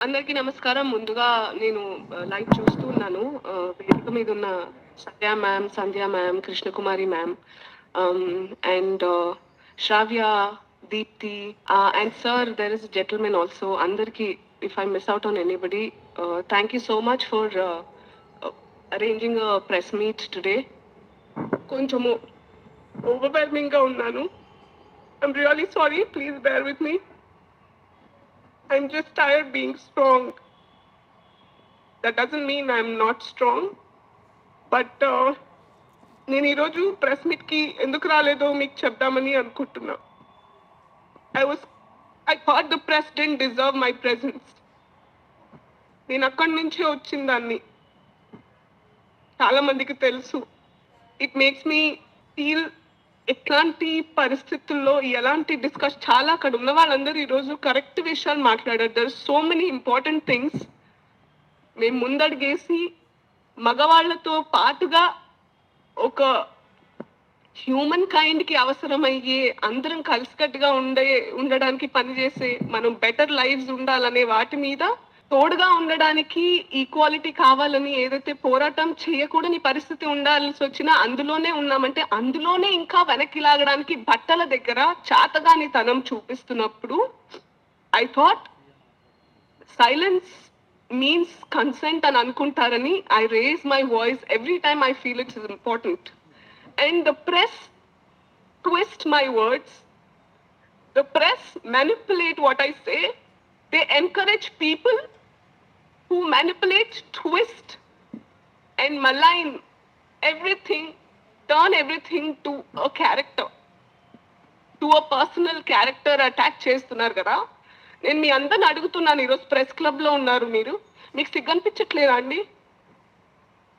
అందరికీ నమస్కారం. ముందుగా నేను లైవ్ చూస్తూ ఉన్నాను. వేదిక మీద ఉన్న Satya ma'am, Sandhya ma'am, Krishnakumari ma'am, and Shravya, Deepti, and sir there is gentlemen also. అందరికీ if I miss out on anybody, thank you so much for arranging press meet today. కొంచెము ఓవర్వెల్మింగ్ గా ఉన్నాను. I'm really sorry, please bear with me. I'm just tired being strong. That doesn't mean I'm not strong. But నేను ఈరోజు press మీట్కి ఎందుకు రాలేదో మీకు చెప్దామని అనుకుంటున్నా. I thought the press didn't deserve my presence. నేను అక్కడి నుంచే వచ్చిందాన్ని, చాలా మందికి తెలుసు. ఇట్ మేక్స్ మీ ఫీల్ ఎట్లాంటి పరిస్థితుల్లో ఎలాంటి చాలా అక్కడ ఉన్న వాళ్ళందరూ ఈరోజు కరెక్ట్ విషయాలు మాట్లాడారు. There so many important things. మేము ముందడిగేసి మగవాళ్లతో పాటుగా ఒక హ్యూమన్ కైండ్ కి అవసరమయ్యే, అందరం కలిసికట్టుగా ఉండడానికి పనిచేసే, మనం బెటర్ లైఫ్స్ ఉండాలనే వాటి మీద తోడుగా ఉండడానికి, ఈక్వాలిటీ కావాలని ఏదైతే పోరాటం చేయకూడని పరిస్థితి ఉండాల్సి వచ్చినా అందులోనే ఉన్నామంటే, అందులోనే ఇంకా వెనక్కి లాగడానికి బట్టల దగ్గర చాతగాని తనం చూపిస్తున్నప్పుడు I thought silence means consent అని అనుకుంటారని I raise my voice every time I feel it's important. And the press twist my words. The press manipulate what I say. They encourage people who manipulate, twist, and malign everything, turn everything to a character, to a personal character attack చేస్తున్నారు కదా. నేను మీ అందరిని అడుగుతున్నాను, ఈరోజు press club లో ఉన్నారు మీరు, మీకు సిగ్గనిపించట్లేదా అండి?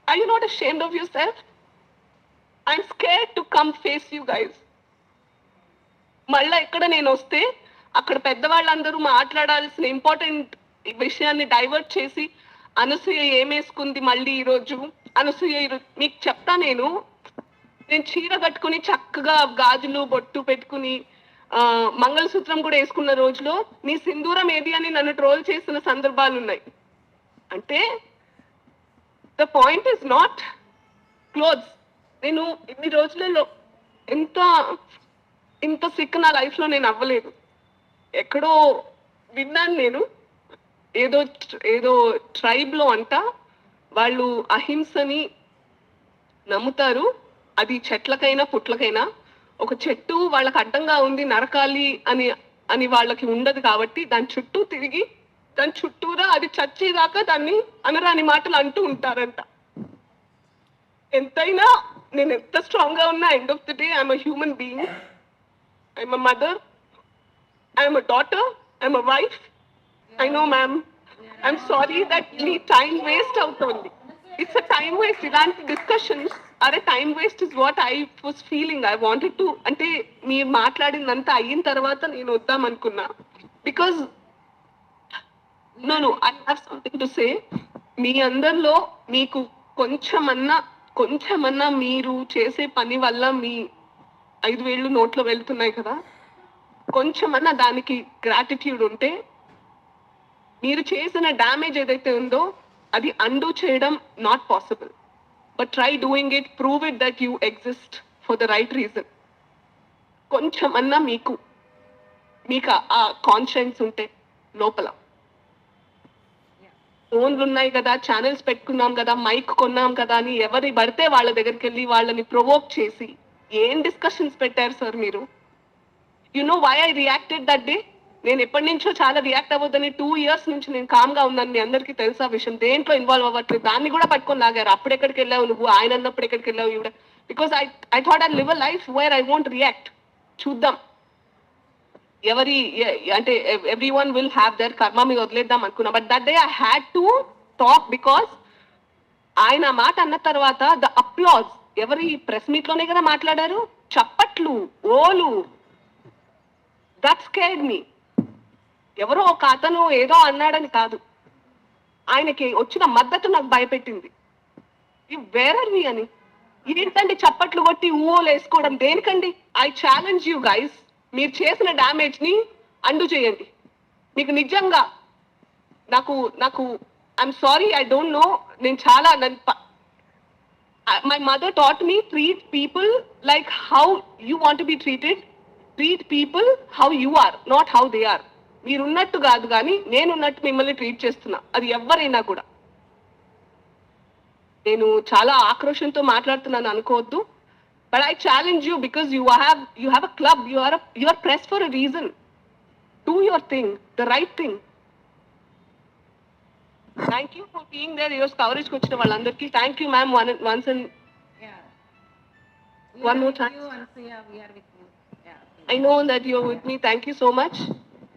Are you not ashamed of yourself? I'm scared to come face you guys. మళ్ళా ఎక్కడ నేను వస్తే అక్కడ పెద్దవాళ్ళందరూ మాట్లాడాల్సిన ఇంపార్టెంట్ విషయాన్ని డైవర్ట్ చేసి అనసూయ ఏమేసుకుంది మళ్ళీ ఈరోజు, అనసూయ మీకు చెప్తా, నేను చీర కట్టుకుని చక్కగా గాజులు బొట్టు పెట్టుకుని మంగళసూత్రం కూడా వేసుకున్న రోజులో నీ సింధూరం ఏది అని నన్ను ట్రోల్ చేసిన సందర్భాలు ఉన్నాయి. అంటే the point is not clothes. నేను ఇన్ని రోజులలో ఇంత సిక్ నా లైఫ్ లో నేను అవ్వలేదు. ఎక్కడో విన్నాను నేను, ఏదో ట్రైబ్ లో అంట వాళ్ళు అహింసని నమ్ముతారు. అది చెట్లకైనా పుట్లకైనా, ఒక చెట్టు వాళ్ళకి అడ్డంగా ఉంది నరకాలి అని వాళ్ళకి ఉండదు కాబట్టి దాని చుట్టూ తిరిగి దాని చుట్టూరా అది చచ్చేదాకా దాన్ని అనరాని మాటలు అంటూ ఉంటారంట. ఎంతైనా నేను ఎంత స్ట్రాంగ్ గా ఉన్నా, end of the day I'm a human being. I'm a mother, I'm a daughter, I'm a wife. I know, ma'am. I'm sorry that me time waste అవుతుంది. It's a time waste. ఇలాంటి discussions are time waste is what I was feeling. I wanted to, అంటే మీరు మాట్లాడిందంతా అయిన తర్వాత నేను వద్దాం అనుకున్నా. Because no I have something to say. మీ అందరిలో మీకు కొంచెమన్నా మీరు చేసే పని వల్ల మీ 5,000 నోట్లో వెళ్తున్నాయి కదా, కొంచెమన్నా దానికి గ్రాటిట్యూడ్ ఉంటే, మీరు చేసిన డ్యామేజ్ ఏదైతే ఉందో అది అండూ చేయడం not possible. But try doing it, prove it that you exist for the right reason. కొంచెమన్నా మీకు ఆ కాన్షియన్స్ ఉంటే లోపల. ఫోన్లు ఉన్నాయి కదా, ఛానల్స్ పెట్టుకున్నాం కదా, మైక్ కొన్నాం కదా అని ఎవరి పడితే వాళ్ళ దగ్గరికి వెళ్ళి వాళ్ళని ప్రొవోక్ చేసి ఏం డిస్కషన్స్ పెట్టారు సార్ మీరు? You know why I reacted that day? నేను ఎప్పటి నుంచో చాలా రియాక్ట్ అవ్వద్దని 2 years నుంచి నేను కామ్ గా ఉన్నాను. మీ అందరికీ తెలుసా విషయం? దేంట్లో ఇన్వాల్వ్ అవ్వట్లేదు. దాన్ని కూడా పట్టుకొని లాగారు. అప్పుడు ఎక్కడికి వెళ్ళావు నువ్వు, ఆయన అన్నప్పుడు ఎక్కడికి వెళ్ళావు ఈవిడ? Because I thought I live a life where I won't react. చూద్దాం అంటే every one will have their కర్మ, మీద వదిలేద్దాం అనుకున్నా. But that day I had to talk because ఆయన మాట అన్న తర్వాత ద అప్లాజ్ ఎవరి ప్రెస్ మీట్ లోనే కదా మాట్లాడారు, చప్పట్లు, ఓలు, దట్ స్కేర్డ్ మీ. ఎవరో ఒక అతను ఏదో అన్నాడని కాదు, ఆయనకి వచ్చిన మద్దతు నాకు భయపెట్టింది. వేరర్ మీ అని ఏంటండి చప్పట్లు కొట్టి ఊహోలు వేసుకోవడం దేనికండి? ఐ ఛాలెంజ్ యూ గైస్, మీరు చేసిన డ్యామేజ్ ని అండు చేయండి. మీకు నిజంగా నాకు నాకు I'm sorry, I don't know. నేను చాలా my mother taught me, treat people like how you want to be treated. Treat people how you are, not how they are. మీరున్నట్టు కాదు కానీ నేనున్నట్టు మిమ్మల్ని ట్రీట్ చేస్తున్నా, అది ఎవరైనా కూడా. నేను చాలా ఆక్రోషంతో మాట్లాడుతున్నాను అనుకోవద్దు. But I challenge you because you have a club, you are press for a reason. Do your thing, the right thing. Thank you for being there. ఈరోజు కవరేజ్కి వచ్చిన వాళ్ళందరికీ thank you ma'am. Once and one more time. You, Ansuya, we are with you. Yeah. I know that you're with me. Thank you so much.